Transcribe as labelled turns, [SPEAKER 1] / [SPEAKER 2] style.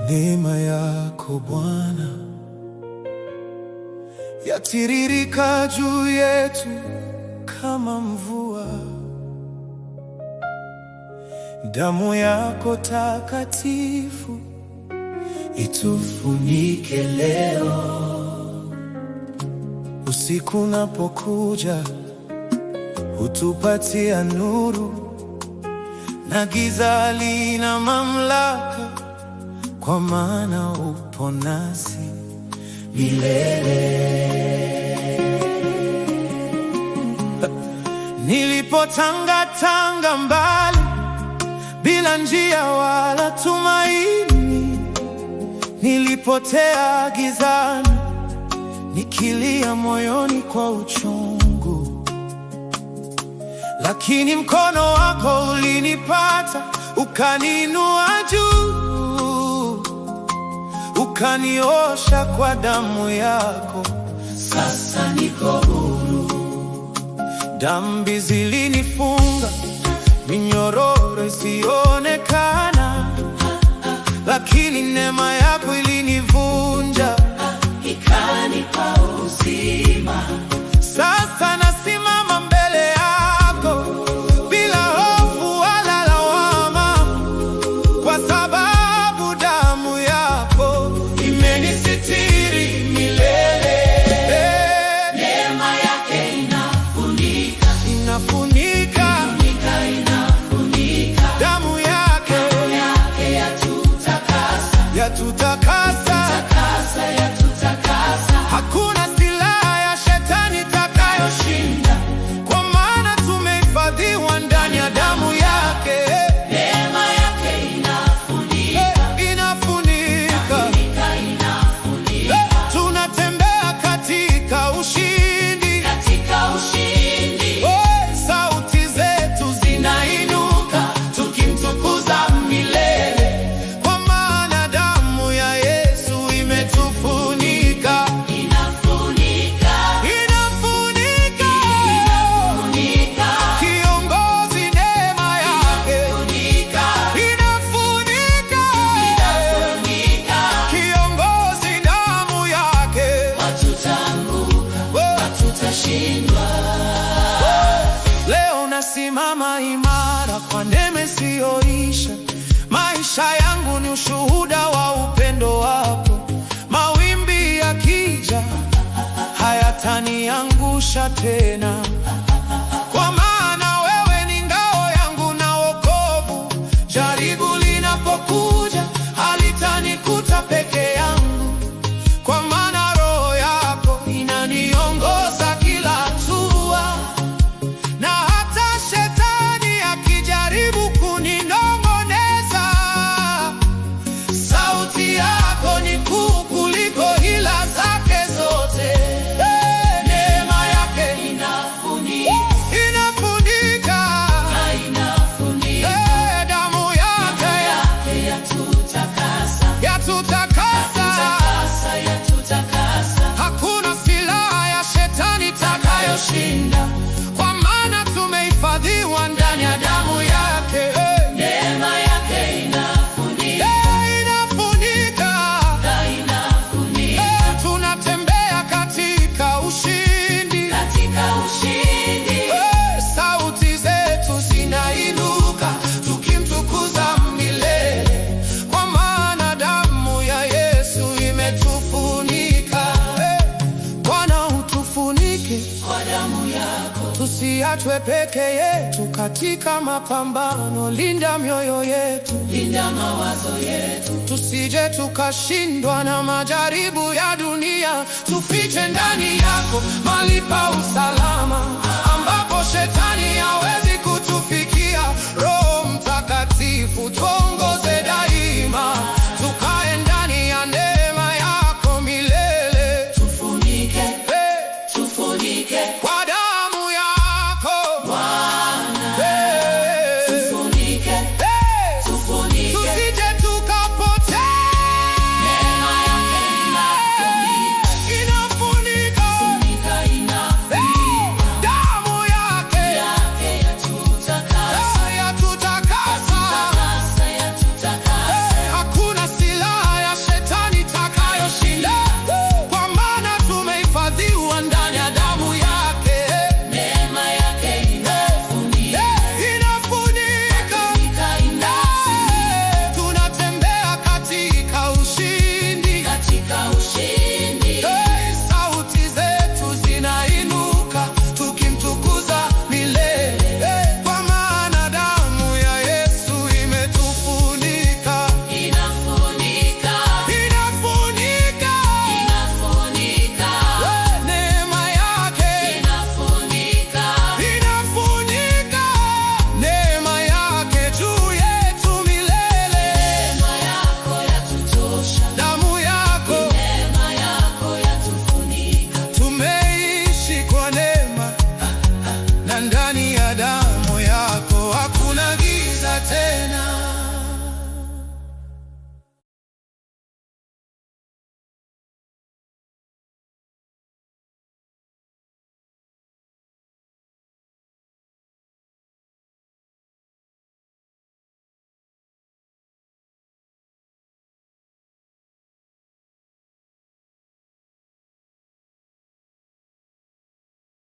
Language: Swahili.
[SPEAKER 1] Neema yako Bwana yatiririka juu yetu kama mvua. Damu yako takatifu itufunike leo. Usiku unapokuja hutupatia nuru, na giza halina mamlaka, kwa maana upo nasi milele. Nilipotangatanga mbali bila njia wala tumaini, nilipotea gizani nikilia moyoni kwa uchungu, lakini mkono wako ulinipata, ukaniinua juu, ukaniosha kwa damu yako. Sasa niko huru. Dhambi zilinifunga, minyororo isionekana, lakini neema yako ilinivunja, ikanipa uzima. Sasa nasimama mbele yako bila hofu wala lawama, kwa sababu damu yako imenisitiri milele. Neema yake inafunika, inafunika, inafunika. Damu yake yatutakasa, yatutakasa. Hakuna silaha ya shetani itakayoshinda, kwa maana tumehifadhiwa ndani ya damu yake. Neema yake inafunika, inafunika, inafunika. Tunatembea katika ushindi, katika ushindi. Sauti zetu zinainuka tukimtukuza milele, kwa maana damu ya Yesu imetufunika. Inafunika, inafunika, inafunika. Kiongozi, neema yake inafunika, inafunika. Kiongozi, damu yake, hatutaanguka, hatutashindwa. Leo nasimama imara kwa neema isiyoisha. Maisha yangu ni ushuhuda wa upendo wako. Mawimbi yakija hayataniangusha tena, kwa maana wewe ni ngao yangu na wokovu. Jaribu linapokuja halitanikuta peke yangu, kwa maana Roho yako inaniongoza kila hatua. Na hata shetani akijaribu kuninong'oneza, sauti yako ni kuu kuliko hila zake zote. Neema yake inafunika, inafunika, inafunika. Damu yake yatutakasa, yatutakasa, yatutakasa. Hakuna silaha ya shetani itakayoshinda, kwa maana tumehifadhiwa ndani ya damu yake. Neema yake inafunika, inafunika, inafunika. Tunatembea katika ushindi, katika ushindi. Sauti zetu zinainuka tukimtukuza milele, kwa maana damu ya Yesu imetufunika. Bwana, utufunike kwa damu yako, tusiachwe peke yetu katika mapambano. Linda mioyo yetu, linda mawazo yetu, tusije tukashindwa na majaribu ya dunia. Tufiche ndani yako mahali pa usalama, ambapo shetani hawezi kutufikia.